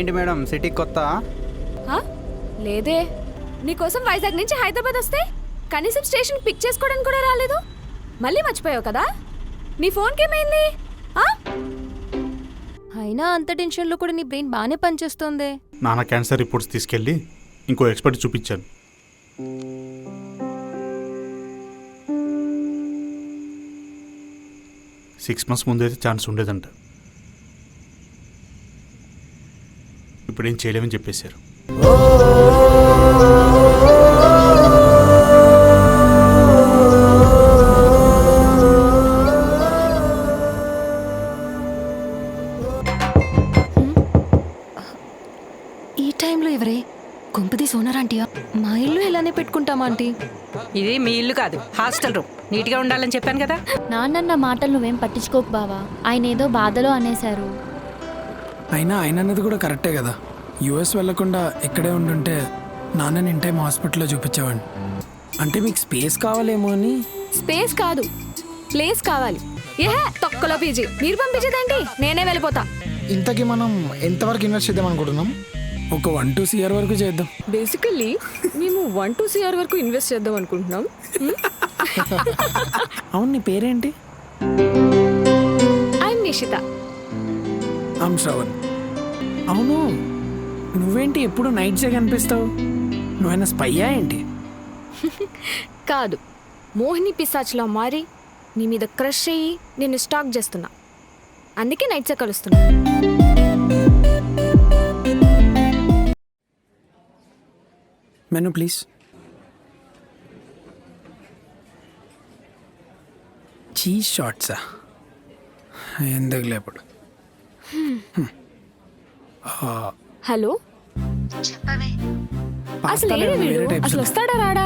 ఏంటి madam city కొత్త? హా? లేదే. నీకోసం వైజాగ్ నుంచి హైదరాబాద్ వస్తే కనీసం స్టేషన్ పిక్ చేసుకోవడానికి కూడా రాలేదు. మళ్ళీ మర్చిపోయావు కదా? నీ ఫోన్కి ఏమైంది? అయినా అంత టెన్షన్లో కూడా నీ బ్రెయిన్ బాగానే పనిచేస్తుంది. నాన్న క్యాన్సర్ రిపోర్ట్స్ తీసుకెళ్ళి ఇంకో ఎక్స్పర్ట్ చూపించాను. సిక్స్ మంత్స్ ముందైతే ఛాన్స్ ఉండేదంట. ఇప్పుడేం చేయలేమని చెప్పేశారు. ఈ టైంలో ఎవరే? కొంపది సోనారాంటీయా? మా ఇల్లు ఇలానే పెట్టుకుంటామా ఆంటీ? ఇది మీ ఇల్లు కాదు, హాస్టల్ రూమ్. నీట్గా ఉండాలని చెప్పాను కదా. నాన్న మాటలు నువ్వేం పట్టించుకోకు బావా. ఆయన ఏదో బాధలో అనేశారు. అయినా ఆయన అన్నది కూడా కరెక్టే కదా. యూఎస్ వెళ్లకుండా ఇక్కడే ఉండుంటే నాన్నని ఇన్ టైం హాస్పిటల్లో చూపించేవాడిని. అంటే మీకు స్పేస్ కావాలేమో అని. స్పేస్ కాదు, ప్లేస్ కావాలి. ఏహే తొక్కలో పీజీ. మీరు పంపించేదేంటి? నేనే వెళ్ళిపోతా. ఇంతకీ మనం ఎంతవరకు ఇన్వెస్ట్ చేద్దాం అనుకుంటున్నాం? ఒక 1-2 CR వరకు చేద్దాం. బేసికల్లీ మేము 1-2 CR వరకు ఇన్వెస్ట్ చేద్దాం అనుకుంటున్నాం. అవును, నీ పేరేంటి? I'm Nishita. ఐమ్ శ్రవణ్. అవును, నువ్వేంటి ఎప్పుడు నైట్సే కనిపిస్తావు? నువ్వైనా స్పయ్యా ఏంటి? కాదు, మోహిని పిశాచ్లో మారి నీ మీద క్రష్ అయ్యి నిన్ను స్టాక్ చేస్తున్నా. అందుకే నైట్సే కలుస్తున్నా. Menu please. చీజ్ షార్ట్సా? ఎందుకు లేపడు. హలో, అసలు ఏడే వీడు? అసలు వస్తాడా రాడా?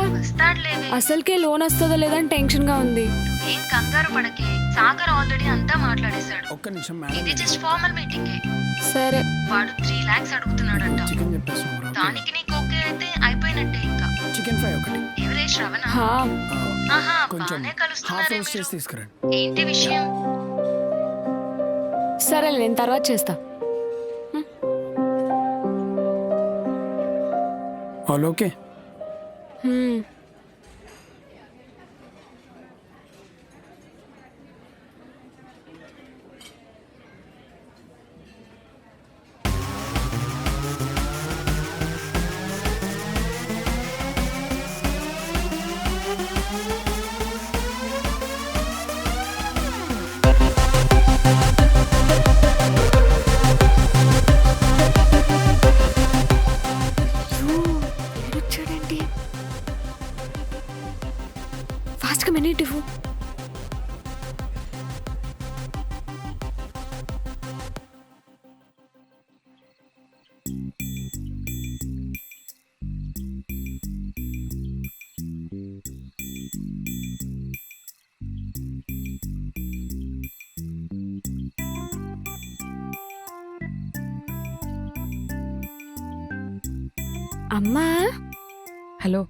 అసలుకే లోన్ వస్తుందో లేదని టెన్షన్ గా ఉంది. ఏం కంగారు పడకే, సాగర్ ఆల్రెడీ అంతా మాట్లాడేశాడు. ఒక్క నిమిషం ఇది జస్ట్ ఫార్మల్ మీటింగ్. సరే, వాడు 3 lakhs అడుగుతున్నాడంట. చికెన్ చెప్పేస్తాం. దానికి నీకు ఓకే అయితే అయిపోయినట్టే. ఇంకా చికెన్ ఫ్రై ఒకటి. ఎవరే శ్రవణ? హా, ఆహా, కొంచెం బానే హాఫ్ కలుస్తున్నారే రోస్ట్ చేసి మీరు. తీసుకురండి. ఏంటి విషయం? సరే నేను తర్వాత చేస్తా. All okay. హ్మ్. వచ్చాడేంటి? ఫాస్ట్గా మినిట్ ఇవ్వు. అమ్మా, హలో,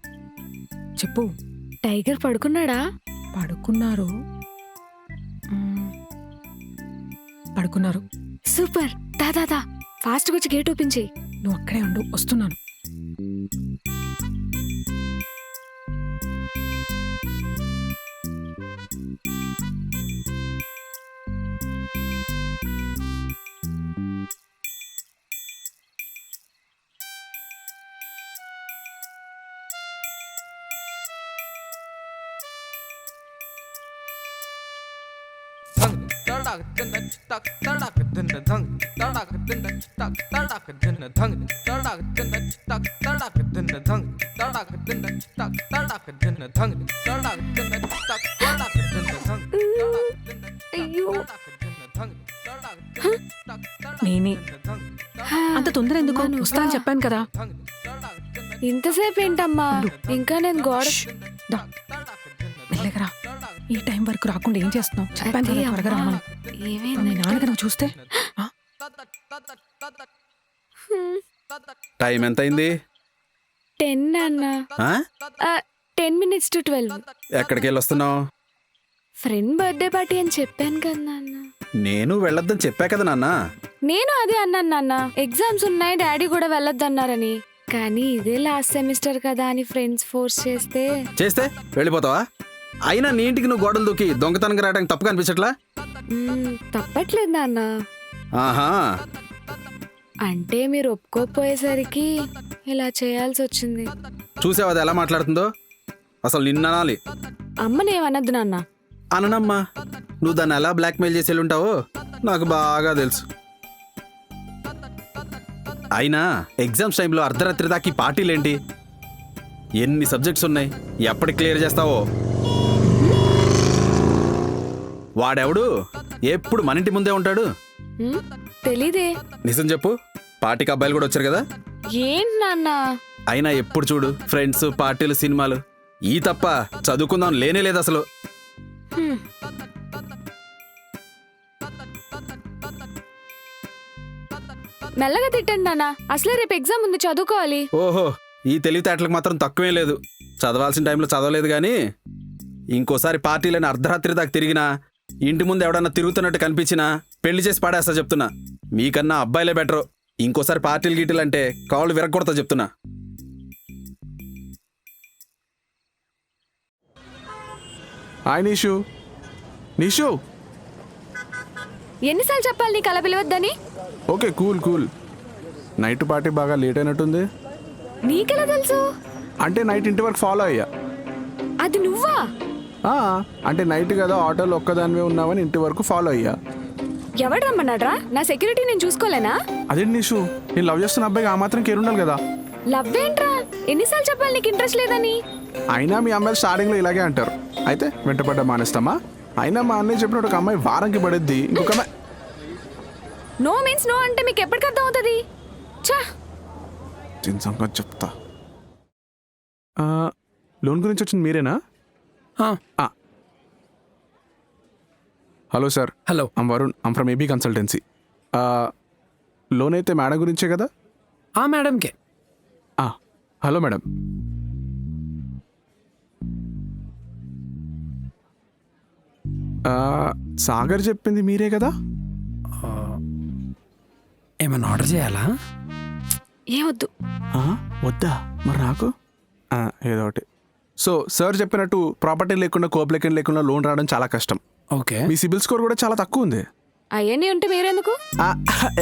చెప్పు. టైగర్ పడుకున్నాడా? పడుకున్నారు. పడుకున్నారు. సూపర్. దాదా ఫాస్ట్గా వచ్చి గేట్ ఓపెన్ చేయి. నువ్వు అక్కడే ఉండు, వస్తున్నాను. అయ్యో, నేనే. అంత తొందర ఎందుకు? వస్తా అని చెప్పాను కదా. ఇంతసేపు ఏంటమ్మా? ఇంకా నేను గోడ దా, మెల్లగరా. ఈ టైం వరకు రాకుండా ఏం చేస్తున్నావు? చెప్పాను కదా త్వరగా రమ్మని. మీ నాన్నగా నువ్వు చూస్తే. టైం ఎంత అయింది? 10 అన్న. 10 minutes to 12. ఎక్కడికి వెళ్ళి వస్తున్నావు? ఫ్రెండ్ బర్త్డే పార్టీ అని చెప్పాను కదా నాన్న. నేను వెళ్ళొద్దని చెప్పా కదా నాన్న. నేను అదే అన్నాను నాన్న, ఎగ్జామ్స్ ఉన్నాయి, డాడీ కూడా వెళ్ళొద్దన్నారని. కానీ ఇదే లాస్ట్ సెమిస్టర్ కదా అని ఫ్రెండ్స్ ఫోర్స్ చేస్తే చేస్తే వెళ్ళిపోతావా? అయినా నీ ఇంటికి నువ్వు గోడలు దూకి దొంగతనంగా రావడానికి తప్పు కనిపించట్లా? తప్పట్లేదు నాన్న. ఆహా, అంటే మీరు ఒప్పుకోపోయేసరికి ఇలా చేయాల్సి వచ్చింది. చూసావు అది ఎలా మాట్లాడుతుందో? అసలు నిన్ననాలి. అమ్మనేమనద్దు నాన్న. అననమ్మా, నువ్వు దాన్ని ఎలా బ్లాక్మెయిల్ చేసి ఉంటావో నాకు బాగా తెలుసు. అయినా ఎగ్జామ్స్ టైంలో అర్ధరాత్రి దాకా ఈ పార్టీలేంటి? ఎన్ని సబ్జెక్ట్స్ ఉన్నాయి, ఎప్పటికి క్లియర్ చేస్తావో? వాడెవడు ఎప్పుడు మన ఇంటి ముందే ఉంటాడు? తెలీదే. నిజం చెప్పు, పార్టీకి అబ్బాయిలు కూడా వచ్చారు కదా? ఏంటి నాన్న? అయినా ఎప్పుడు చూడు ఫ్రెండ్స్, పార్టీలు, సినిమాలు. ఈ తప్ప చదువుకుందాం లేనే లేదు అసలు. మెల్లగా తిట్టండి నాన్న, అసలే రేపు ఎగ్జామ్ ఉంది, చదువుకోవాలి. ఓహో, ఈ తెలివితేటలకు మాత్రం తక్కువే లేదు. చదవాల్సిన టైంలో చదవలేదు కానీ ఇంకోసారి పార్టీలని అర్ధరాత్రి దాకా తిరిగినా, ఇంటి ముందు ఎవడన్నా తిరుగుతున్నట్టు కనిపించినా పెళ్లి చేసి పాడేస్తా చెప్తున్నా. మీకన్నా అబ్బాయిలే బెటరు. ఇంకోసారి పార్టీలు గీటీలు అంటే కాళ్ళు విరగొడతా చెప్తున్నా. హాయ్ నిషు. నిషు, ఎన్నిసార్లు చెప్పాలి నీకు అలా పిలవద్దని? Okay cool cool. Night party బాగా లేట్ అయినట్టుంది. నీకెలా తెలుసు? అంటే నైట్ ఇంటి వరకు ఫాలో అయ్యా. అది నువ్వా? అంటే నైట్ కదా ఆటోలో ఒక్కదానివే ఉన్నావని ఇంటి వరకు ఫాలో అయ్యా. ఎవడు రమ్మన్నాడ్రా? నా సెక్యూరిటీ నేను చూసుకోలేనా? అదేంటి నిషు, నేను లవ్ చేస్తున్న అబ్బాయికి ఆ మాత్రం కేర్ ఉండాలి కదా. లవ్ ఏంట్రా? ఎన్నిసార్లు చెప్పాలి నీకు ఇంట్రెస్ట్ లేదని? అయినా మీ అమ్మాయిలు స్టార్టింగ్లో ఇలాగే అంటారు. అయితే వెంటపడ్డ మానేస్తామా? అయినా మా అన్నయ్య చెప్పినట్టు ఒక అమ్మాయి వారంకి పడుద్ది, ఇంకొక అమ్మాయి. నో మీన్స్ నో అంటే మీకు ఎప్పటికి అర్థం అవుతుంది? ఛా, సంగతి చెప్తా. లోన్ గురించి వచ్చింది మీరేనా? Hello sir. Hello. I'm Varun. I'm from AB consultancy. Loan అయితే మేడం గురించే కదా? మేడంకే. Hello madam. సాగర్ చెప్పింది మీరే కదా? ఏమన్నా ఆర్డర్ చేయాలా? ఏమొద్దు. వద్దా? మరి నాకు ఏదో ఒకటి. సో సార్ చెప్పినట్టు ప్రాపర్టీ లేకుండా, కోప్లెకెన్ లేకుండా లోన్ రావడం చాలా కష్టం. ఓకే. మీ సిబిల్ స్కోర్ కూడా చాలా తక్కువ ఉంది. అవన్నీ ఉంటే మీరెందుకు?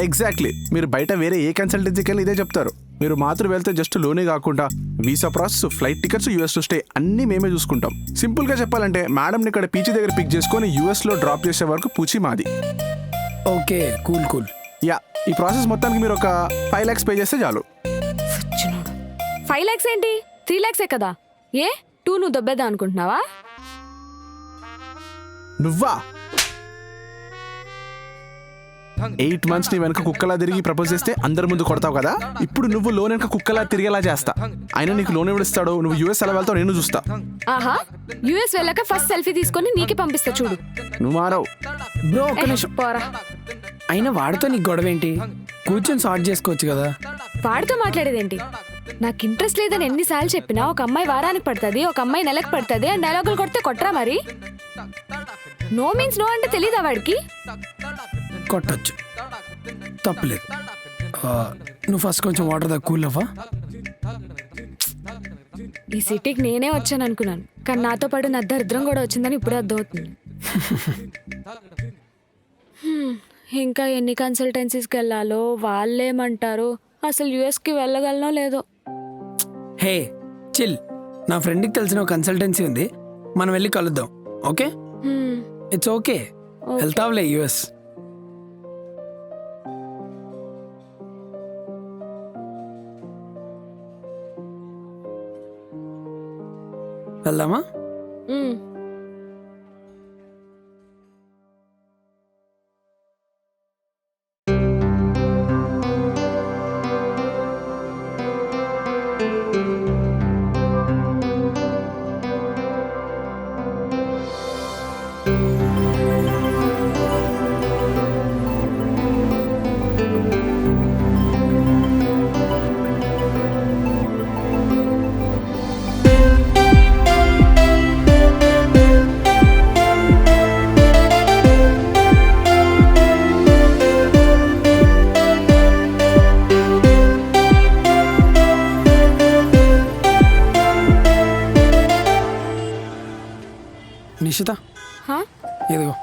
ఎగ్జాక్ట్లీ. మీరు బయట వేరే ఏ కన్సల్టెన్సీకి వెళ్ళి ఇదే చెప్తారు. మీరు మాత్రం వెళ్తే జస్ట్ లోనే కాకుండా visa process, flight tickets, US stay అన్నీ మేమే చూసుకుంటాం. సింపుల్గా చెప్పాలంటే మేడంని ఇక్కడ పీచీ దగ్గర పిక్ చేసుకొని యూఎస్లో డ్రాప్ చేసే వరకు పూచి మాది. Okay, cool cool. యా, ఈ ప్రాసెస్ మొత్తానికి మీరు ఒక 5 lakhs పే చేస్తే చాలు. 5 lakhs ఏంటి? 3 lakhs కదా? ఏ 2 నువ్వు దొబ్బేదా అనుకుంటున్నావా? నువ్వా? 8 months నీ వెనక కుక్కలా తిరిగి ప్రపోజ్ చేస్తే అందరి ముందు కొడతావు కదా. ఇప్పుడు నువ్వు లోన్ వెనక కుక్కలా తిరిగేలా చేస్తా. అయినా నీకు లోన్ ఎవడిస్తాడు? నువ్వు యూఎస్ ఎలా వెళ్తావు నేను చూస్తా. ఆహా, యూఎస్ వెళ్ళాక ఫస్ట్ సెల్ఫీ తీసుకొని నీకే పంపిస్తా చూడు. నువ్వు మారవు. బ్రో ఒక్క నిమిషం. పోరా. అయినా వాడితో నీకు గొడవ ఏంటి? కూర్చొని సార్ట్ చేసుకోవచ్చు కదా. వాడితో మాట్లాడేదేంటి? నాకు ఇంట్రెస్ట్ లేదని ఎన్నిసార్లు చెప్పినా ఒక అమ్మాయి వారానికి పడుతుంది, ఒక అమ్మాయి నెలకు పడుతుంది అని డైలాగులు కొడితే కొట్టరా మరి? నో మీన్స్ నో అంటే తెలీదా వాడికి? కొట్టచ్చు, తప్పలేదు. నువ్వు ఫస్ట్ కొంచెం వాటర్ దా, కూల్ అవ్వా. ఈ సిటీకి నేనే వచ్చాను అనుకున్నాను, కానీ నాతో పాటు నా దరిద్రం కూడా వచ్చిందని ఇప్పుడే అర్థమవుతుంది. ఇంకా ఎన్ని కన్సల్టెన్సీస్కి వెళ్ళాలో, వాళ్ళేమంటారో, అసలు యూఎస్కి వెళ్ళగలనో లేదో. హే చిల్, నా ఫ్రెండ్కి తెలిసిన ఒక కన్సల్టెన్సీ ఉంది, మనం వెళ్ళి కలుద్దాం. Okay, it's okay. వెళ్తావులే యూఎస్. వెళ్దామా? అక్షిత హా? ఇదిగో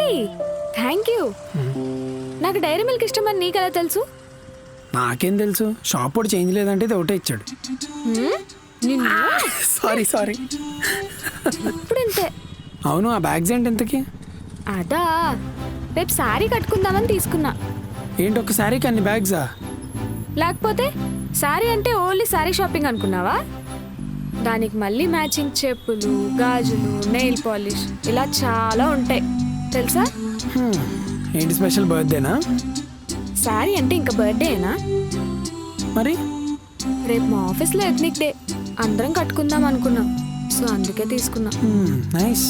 ఏయ్ థ్యాంక్ యూ. నాకు డైరీ మిల్క్ ఇష్టమని నీకెలా తెలుసు? నాకేం తెలుసు, షాప్ కూడా చేంజ్ లేదంటే ఇది ఒకటే ఇచ్చాడు. నిన్ను సారీ సారీ. ఇప్పుడు ఇంతే. అవును, ఆ బ్యాగ్స్ ఏంటి ఇంతకి? అదా రేపు శారీ కట్టుకుందామని తీసుకున్నా. ఏంటి ఒక శారీకి అన్ని బ్యాగ్సా? లేకపోతే శారీ అంటే ఓన్లీ శారీ షాపింగ్ అనుకున్నావా? దానికి మళ్ళీ మ్యాచింగ్ చెప్పులు, గాజులు, నెయిల్ పాలిష్ ఇలా చాలా ఉంటాయి తెలుసా? ఏంటి స్పెషల్ బర్త్డేనా? శారీ అంటే ఇంకా బర్త్డేనా? మరి రేపు మా ఆఫీస్లో ఎథ్నిక్ డే, అందరం కట్టుకుందాం అనుకున్నాం. సో అందుకే తీసుకున్నా. నైస్.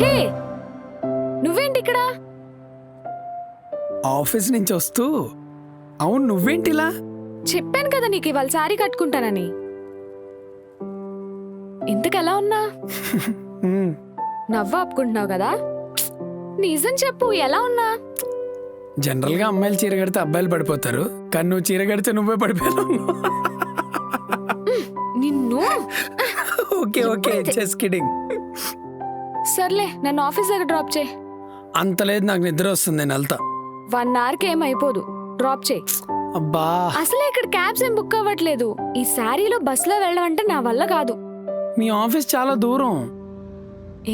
హే నువ్వేంటి ఇక్కడ? ఆఫీస్ నుంచి వస్తూ. అవును, నువ్వేంటి ఇలా? చెప్పాను కదా నీకు ఇవాళ శారీ కట్టుకుంటానని. ఇంతకెలా ఉన్నా? నవ్వు ఆపుకుంటున్నావు కదా? నిజం చెప్పు, ఎలా ఉన్నా? జనరల్గా అమ్మాయిలు చీర కడితే అబ్బాయిలు పడిపోతారు, కానీ నువ్వు చీర కడితే నువ్వే పడిపోయావు. నిన్ను ఓకే ఓకే, జస్ట్ కిడింగ్. సర్లే, నన్ను ఆఫీస్ దగ్గర డ్రాప్ చేయి. అంత లేదు, నాకు నిద్ర వస్తుంది, నేను వెళ్తా. 1 hourకి ఏమైపోదు, డ్రాప్ చేయి. అబ్బా, అసలే ఇక్కడ క్యాబ్స్ ఏం బుక్ అవ్వట్లేదు. ఈ శారీలో బస్సులో వెళ్ళడం అంటే నా వల్ల కాదు. మీ ఆఫీస్ చాలా దూరం.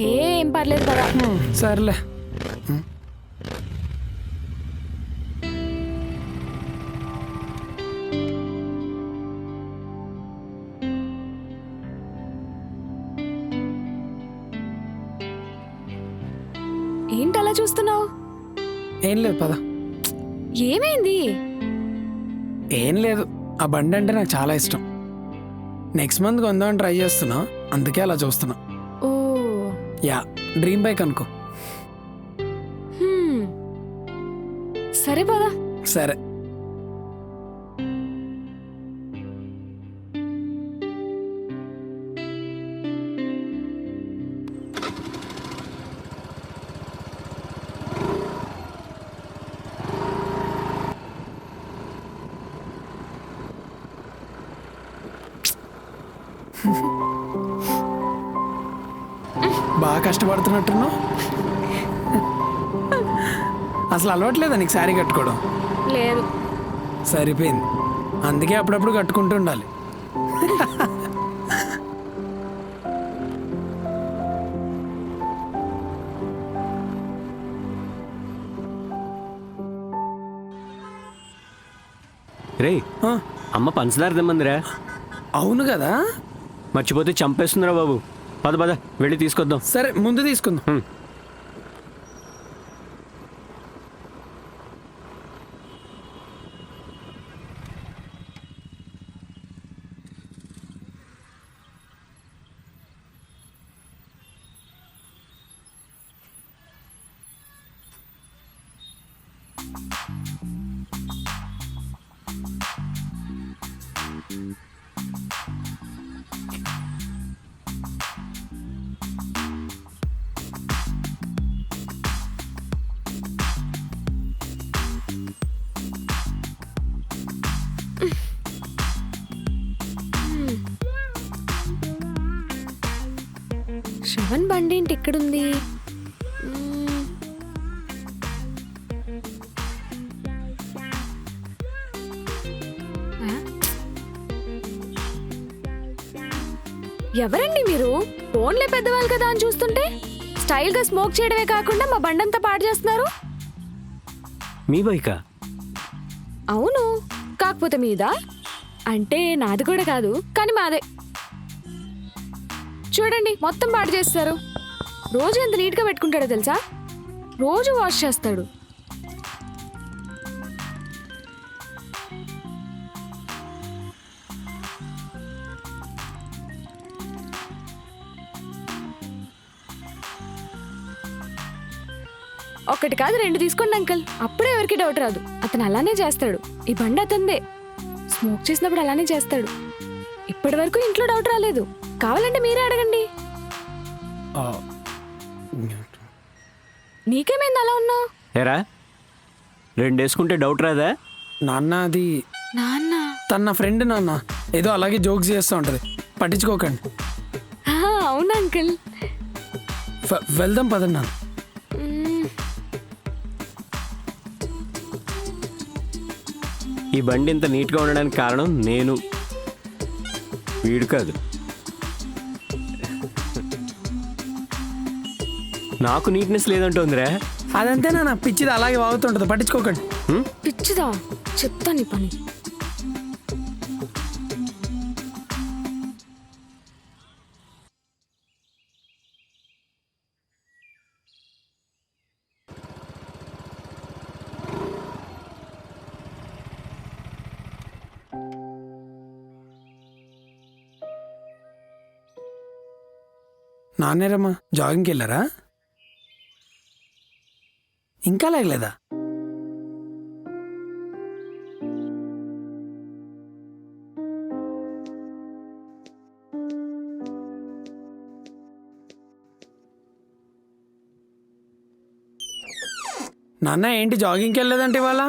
ఏం పర్లేదు కదా. సర్లే. ఏంటి అలా చూస్తున్నావు? ఏం లేదు, పద. ఏమైంది? ఏం లేదు, ఆ బండి అంటే నాకు చాలా ఇష్టం. నెక్స్ట్ మంత్ కొందామని ట్రై చేస్తున్నా, అందుకే అలా చూస్తున్నా. ఓ యా, డ్రీమ్ బైక్ అనుకో. హ్మ్. సరే పదా. సరే. బాగా కష్టపడుతున్నట్టున్నావు. అసలు అలవాట్లేదా నీకు శారీ కట్టుకోవడం? లేదు. సరిపోయింది, అందుకే అప్పుడప్పుడు కట్టుకుంటూ ఉండాలి. రే, అమ్మ పంచదార తెమ్మందిరా. అవును కదా, మర్చిపోతే చంపేస్తుందిరా బాబు. పద పద, వెళ్ళి తీసుకొద్దాం. సరే ముందు తీసుకుందాం. శ్రవణ్ బండి ఏంటి ఇక్కడుంది? ఎవరండి మీరు? ఫోన్లే పెద్దవాళ్ళు కదా అని చూస్తుంటే స్టైల్గా స్మోక్ చేయడమే కాకుండా మా బండంతా పాడు చేస్తున్నారు. మీ బైకా? అవును, కాకపోతే మీదా అంటే నాది కూడా కాదు కానీ మాదే. చూడండి మొత్తం పాడు చేస్తారు. రోజు ఎంత నీట్గా పెట్టుకుంటాడో తెలుసా? రోజు వాష్ చేస్తాడు. ఒకటి కాదు 2 తీసుకోండి అంకల్, అప్పుడే ఎవరికి డౌట్ రాదు. అతను అలానే చేస్తాడు. ఈ బండి అతందే. స్మోక్ చేసినప్పుడు అలానే చేస్తాడు. ఇప్పటి వరకు ఇంట్లో డౌట్ రాలేదు. కావాలంటే మీరే అడగండి. నీకేమైంది అలా ఉన్నావు? ఏరా 2 వేసుకుంటే డౌట్ రాదా? నాన్న అది నాన్న తన నా ఫ్రెండ్ నాన్న, ఏదో అలాగే జోక్స్ చేస్తూ ఉంటుంది, పట్టించుకోకండి. అవును అంకల్. వెళ్దాం పదండి నాన్న. ఈ బండి ఇంత నీట్గా ఉండడానికి కారణం నేను, వీడు కాదు. నాకు నీట్నెస్ లేదంటుందిరా. అదంతే నాన్న, పిచ్చిది అలాగే వాగుతుంటుంది, పట్టించుకోకండి. పిచ్చిదా? చెప్తా నీ పని. నాన్నేరమ్మా జాగింగ్కి వెళ్ళారా? ఇంకా లేగలేదా? నాన్న ఏంటి జాగింగ్కి వెళ్ళలేదంటే ఇవాళ?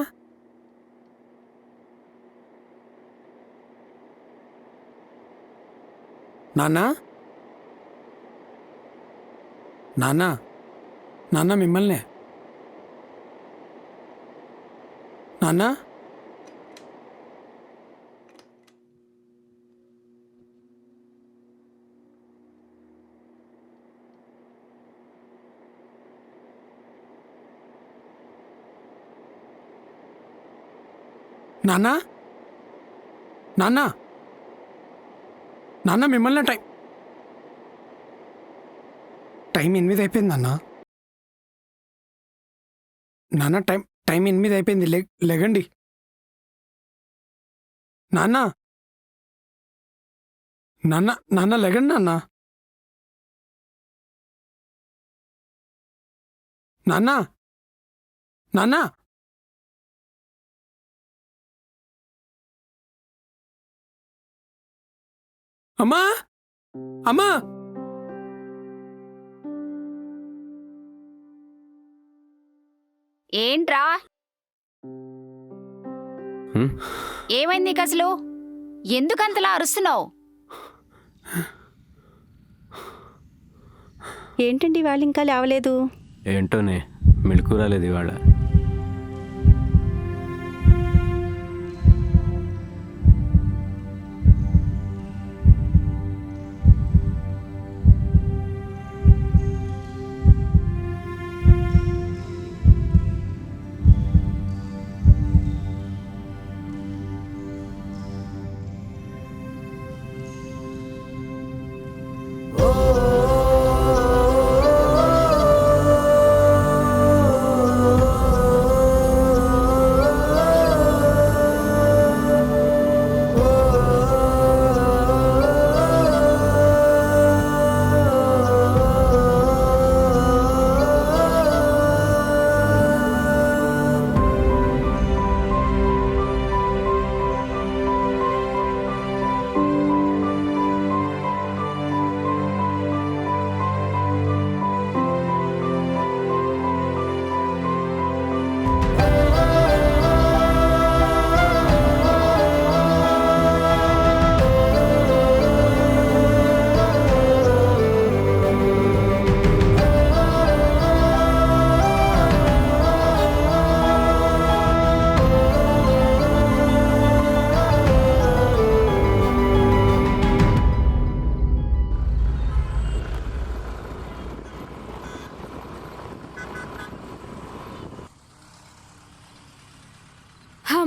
నాన్న నాన్న నాన్న మిమ్మల్నే. నాన్న నాన్న నాన్న నాన్న మిమ్మల్ని టైం 8 అయిపోయింది నాన్న. నాన్న టైం 8 అయిపోయింది, లెగండి నాన్న. నాన్న నాన్న లెగండి నాన్న. నాన్న నాన్న అమ్మా అమ్మా ఏంట్రా? ఏమైంది నీకు అసలు? ఎందుకంతలా అరుస్తున్నావు? ఏంటండి వాళ్ళు ఇంకా లేవలేదు? ఏంటోనే మెలకు రాలేదు ఇవాళ.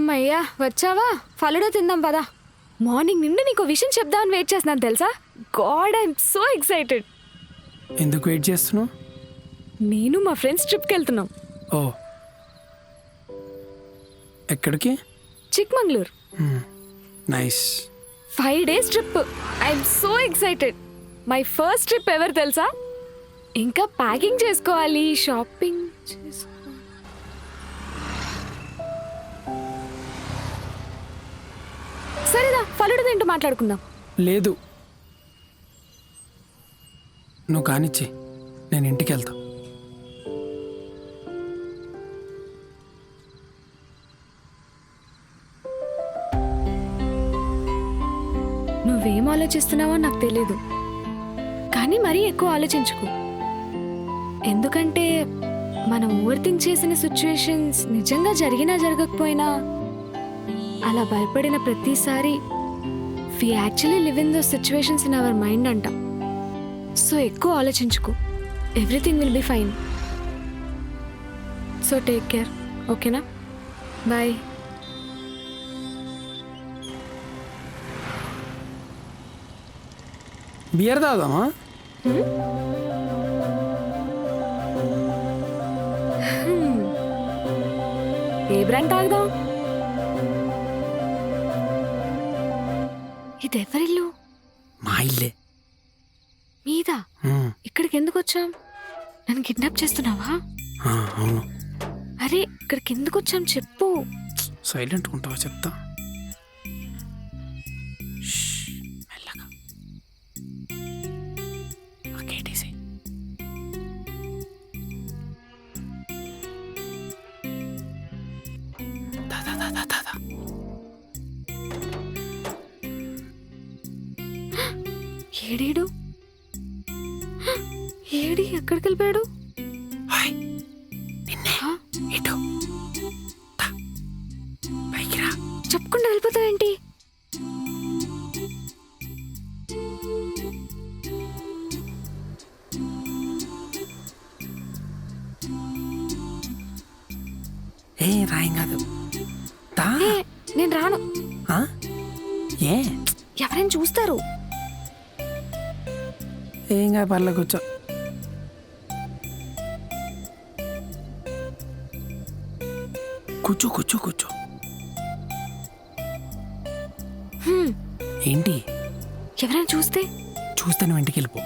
అమ్మయ్యా వచ్చావా ఫలుడా తిందాం పదా. మార్నింగ్ నుండి నీకు విషయం చెప్దామని వెయిట్ చేస్తున్నాను తెలుసా. God I'm so excited. ఎందుకు వెయిట్ చేస్తున్నావు? నేను మా ఫ్రెండ్స్ ట్రిప్కి వెళ్తున్నాం. ఓ, ఎక్కడికి? Chikmagalur. Nice. 5 days trip. I'm so excited. My first trip ఎవరు తెలుసా. ఇంకా ప్యాకింగ్ చేసుకోవాలి, షాపింగ్ సరేదా ఫలుడు తింటూ మాట్లాడుకుందాం. లేదు, నువ్వు కానిచ్చి నేను ఇంటికి వెళ్తా. నువ్వేం ఆలోచిస్తున్నావో నాకు తెలీదు, కానీ మరీ ఎక్కువ ఆలోచించుకో. ఎందుకంటే మనం ఓవర్ థింక్ చేసిన సిచ్యువేషన్స్ నిజంగా జరిగినా జరగకపోయినా అలా భయపడిన ప్రతిసారి we actually live in those situations in our mind అంట. సో ఎక్కువ ఆలోచించుకో, everything will be fine. So take care, ఓకేనా? బాయ్. బియర్ తాగుదామా? ఏ బ్రాండ్ తాగుదాం? ఇది ఎవరిల్లు? మా ఇల్లే. మీదా? ఇక్కడికి ఎందుకు వచ్చాం? నన్ను కిడ్నాప్ చేస్తున్నావా? అవును. అరే ఇక్కడికి ఎందుకు వచ్చాం చెప్పు. సైలెంట్ ఉంటావా? చెప్తా. మెల్లగా. కేటీసీ. ఏడేడు ఏడి ఎక్కడికి వెళ్ళిపోయాడు? చెప్పకుండా వెళ్ళిపోతావేంటి? ఏ రాయం కాదు. నేను రాను. ఏ ఎవరైనా చూస్తారు. ఏం కాదు, పర్లే కూర్చో. కూర్చో కూర్చో కూర్చో. ఏంటి? ఎవరైనా చూస్తే? చూస్తే నువ్వు ఇంటికి వెళ్ళిపో.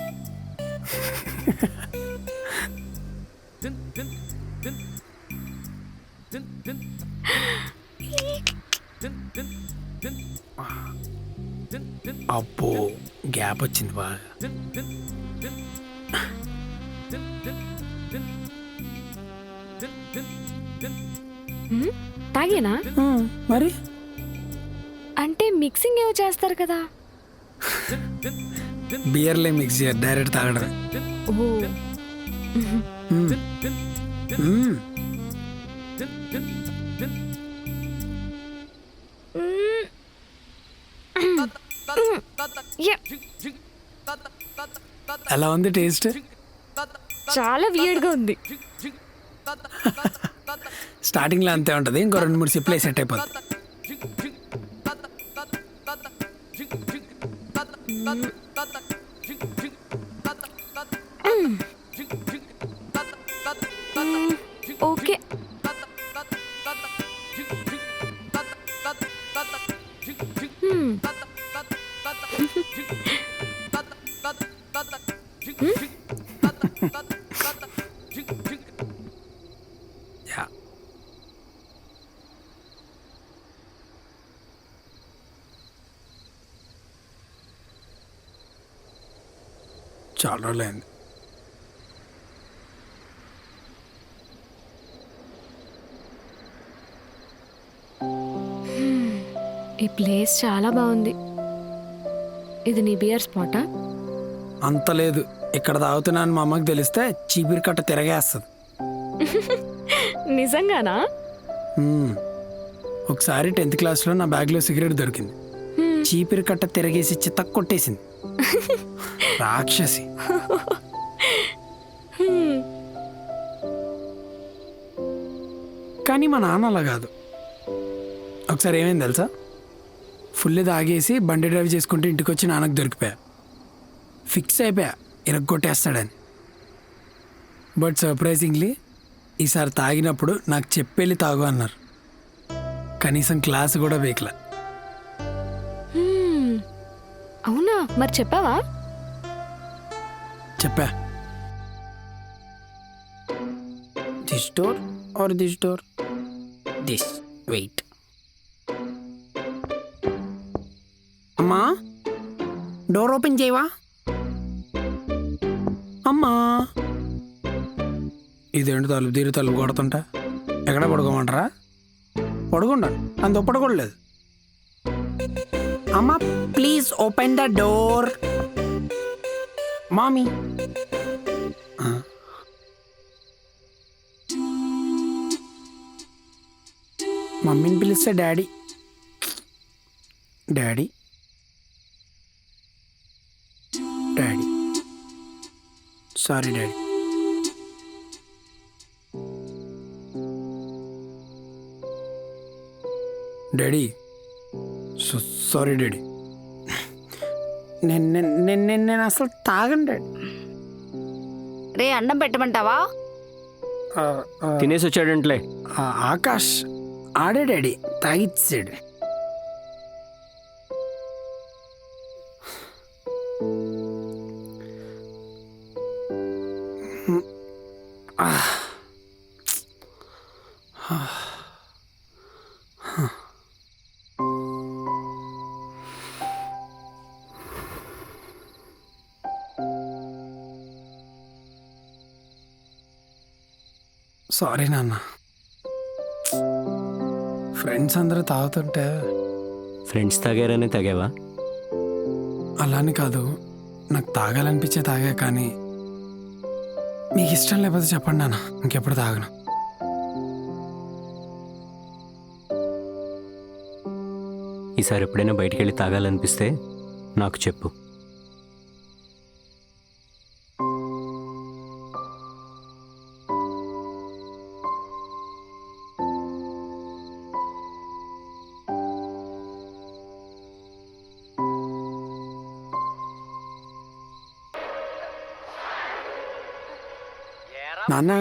అబ్బో గ్యాప్ వచ్చింది బాగా. తాగేనా? మరి అంటే మిక్సింగ్ ఏవో చేస్తారు కదా. బియర్లే మిక్స్ చేయరు, డైరెక్ట్ తాగడమే. ఓ ఎలా ఉంది టేస్ట్? చాలా వియర్డ్ గా ఉంది. స్టార్టింగ్ లో అంతే ఉంటది, ఇంకో 2-3 సిప్లే సెట్ అయిపోతుంది. ఓకే. చాలా రోజులైంది. ఈ ప్లేస్ చాలా బాగుంది. ఇది నీ బియర్ స్పాటా? అంత లేదు, ఇక్కడ తాగుతున్నాను మా అమ్మకి తెలిస్తే చీపిరి కట్ట తిరగేస్తుంది. నిజంగానా? ఒకసారి 10th క్లాస్లో నా బ్యాగ్లో సిగరెట్ దొరికింది. చీపిరి కట్ట తిరగేసి చిత్త కొట్టేసింది. రాక్షసి. కానీ మా నాన్న అలా కాదు, ఒకసారి ఏమైంది తెలుసా, ఫుల్ తాగేసి బండి డ్రైవ్ చేసుకుంటూ ఇంటికి వచ్చి నాన్నకు దొరికిపోయా. ఫిక్స్ అయిపోయా ఇరగ్గొట్టేస్తాడని. బట్ సర్ప్రైజింగ్లీ ఈసారి తాగినప్పుడు నాకు చెప్పెళ్ళి తాగు అన్నారు. కనీసం క్లాస్ కూడా వేయకలా. అవునా, మరి చెప్పావా? చెప్పా. This door or this door? This. Wait. అమ్మా, డోర్ ఓపెన్ చేయవా? అమ్మా, ఇదేంటి తలుపు తీరు తలుపు కొడుతుంటా? ఎక్కడ పడుకోమంటారా? పడుకుంటాను, అంత పడుకోలేదు. అమ్మా ప్లీజ్ ఓపెన్ ద డోర్. మామీ. మమ్మీని పిలిస్తే daddy. Daddy daddy sorry daddy. Daddy sorry daddy. నేను అసలు తాగను డాడీ. రే అన్నం పెట్టమంటావా? తినేసి వచ్చాడంట్లే. ఆకాష్ ఆడే డాడీ తాగిచ్చాడు. సారీ నాన్న. ఫ్రెండ్స్ అందరూ తాగుతుంటే. ఫ్రెండ్స్ తాగారనే తాగావా? అలానే కాదు, నాకు తాగాలనిపించే తాగా. కానీ మీకు ఇష్టం లేకపోతే చెప్పండి నాన్న, ఇంకెప్పుడు తాగను. ఈసారి ఎప్పుడైనా బయటికి వెళ్ళి తాగాలనిపిస్తే నాకు చెప్పు. నాన్న,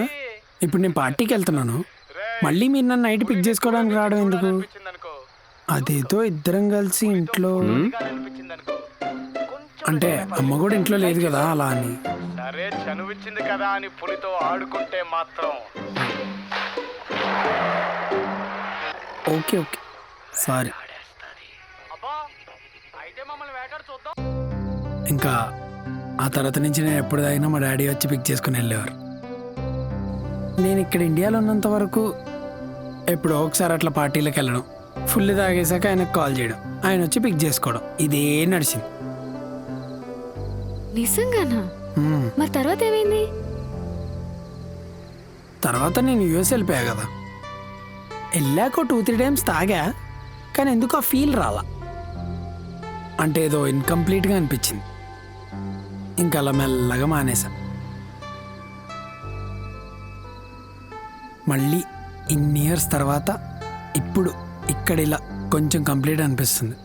ఇప్పుడు నేను పార్టీకి వెళ్తున్నాను. మళ్ళీ మీరు నన్ను నైట్ పిక్ చేసుకోవడానికి రావడం ఎందుకు? అదేదో ఇద్దరం కలిసి ఇంట్లో, అంటే అమ్మ కూడా ఇంట్లో లేదు కదా అలా అని. సరే చనువిచ్చింది కదా అని పులితో ఆడుకుంటే మాత్రం. Okay okay sorry. ఇంకా ఆ తర్వాత నుంచి నేను ఎప్పుడు తాగినా మా డాడీ వచ్చి పిక్ చేసుకుని వెళ్ళేవారు. నేను ఇక్కడ ఇండియాలో ఉన్నంత వరకు ఎప్పుడో ఒకసారి అట్లా పార్టీలకు వెళ్ళడం, ఫుల్ తాగేసాక ఆయనకు కాల్ చేయడం, ఆయన వచ్చి పిక్ చేసుకోవడం, ఇదే నడిచింది. నిజంగానా? మరి తర్వాత ఏమైంది? తర్వాత నేను యూఎస్ వెళ్ళిపోయా కదా. వెళ్ళాక 2-3 టైమ్స్ తాగా, కానీ ఎందుకు ఆ ఫీల్ రాలా. అంటే ఏదో ఇన్కంప్లీట్గా అనిపించింది. ఇంకా అలా మెల్లగా మానేసా. మళ్ళీ ఇన్ని ఇయర్స్ తర్వాత ఇప్పుడు ఇక్కడ ఇలా కొంచెం కంప్లీట్ అనిపిస్తుంది.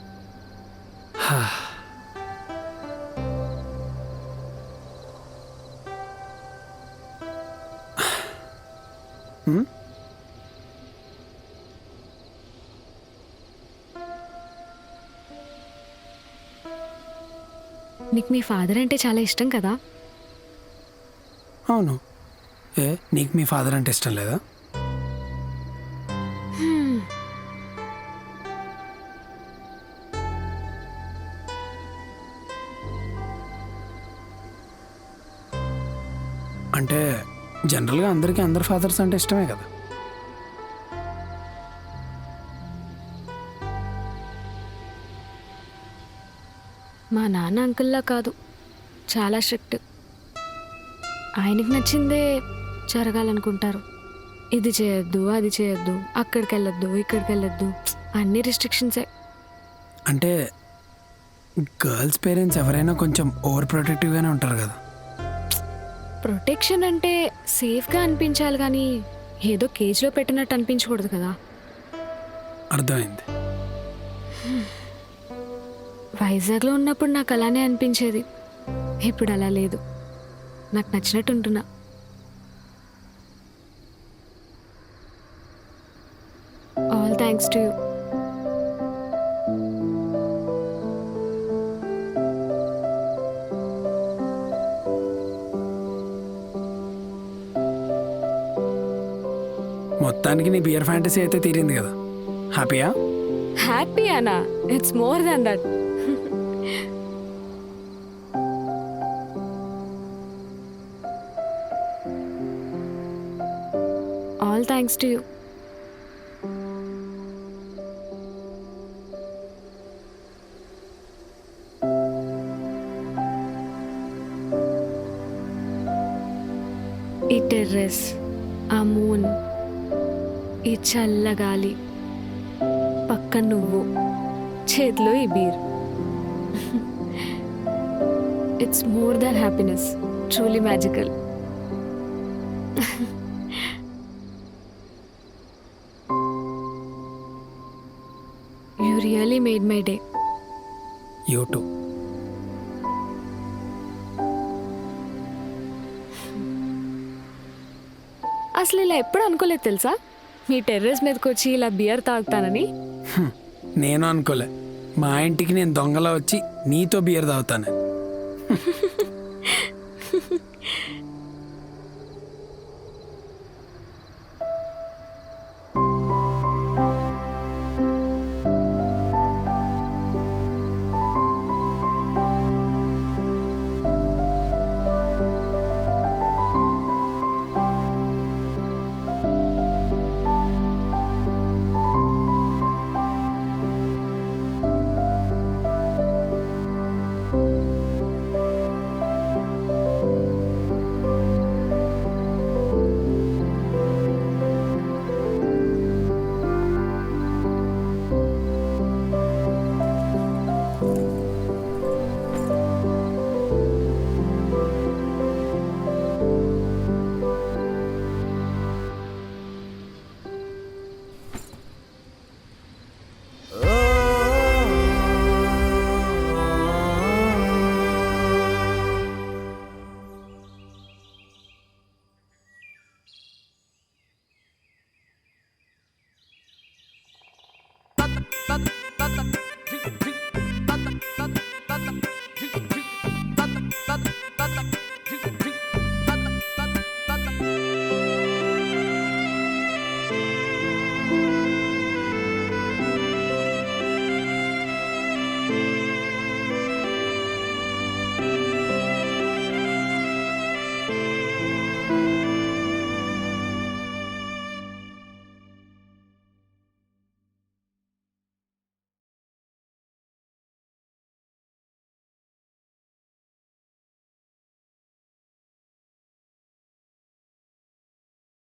నీకు మీ ఫాదర్ అంటే చాలా ఇష్టం కదా? అవును. నీకు మీ ఫాదర్ అంటే ఇష్టం లేదా? అంటే జనరల్గా అందరికీ అందరు ఫాదర్స్ అంటే ఇష్టమే కదా. మా నాన్న అంకుల్లా కాదు, చాలా స్ట్రిక్ట్. ఆయనకి నచ్చిందే జరగాలనుకుంటారు. ఇది చేయొద్దు, అది చేయొద్దు, అక్కడికి వెళ్ళొద్దు, ఇక్కడికి వెళ్ళొద్దు, అన్ని రిస్ట్రిక్షన్సే. అంటే గర్ల్స్ పేరెంట్స్ ఎవరైనా కొంచెం ఓవర్ ప్రొటెక్టివ్గానే ఉంటారు కదా. ప్రొటెక్షన్ అంటే సేఫ్గా అనిపించాలి, కానీ ఏదో కేజ్లో పెట్టినట్టు అనిపించకూడదు కదా. అర్థమైంది. వైజాగ్లో ఉన్నప్పుడు నాకు అలానే అనిపించేది. ఇప్పుడు అలా లేదు. నాకు నచ్చినట్టు ఉంటున్నా. All thanks to you. మొత్తానికి నీ బియర్ ఫ్యాంటసీ అయితే తీరింది కదా, హ్యాపీయా? హ్యాపీ అనా? It's more than that. All thanks to you. ఈ టెర్రస్, ఆ మూన్, ఈ చల్లగాలి, పక్క నువ్వు, చేతిలో ఈ beer. It's more than happiness, truly magical. You really made my day. You two. అసలు ఇలా ఎప్పుడు అనుకోలేదు తెలుసా, మీ టెర్రస్ మీదకి వచ్చి ఇలా బియర్ తాగుతానని. నేను అనుకోలే, మా ఇంటికి నేను దొంగలా వచ్చి నీతో బియర్ తాగుతాను.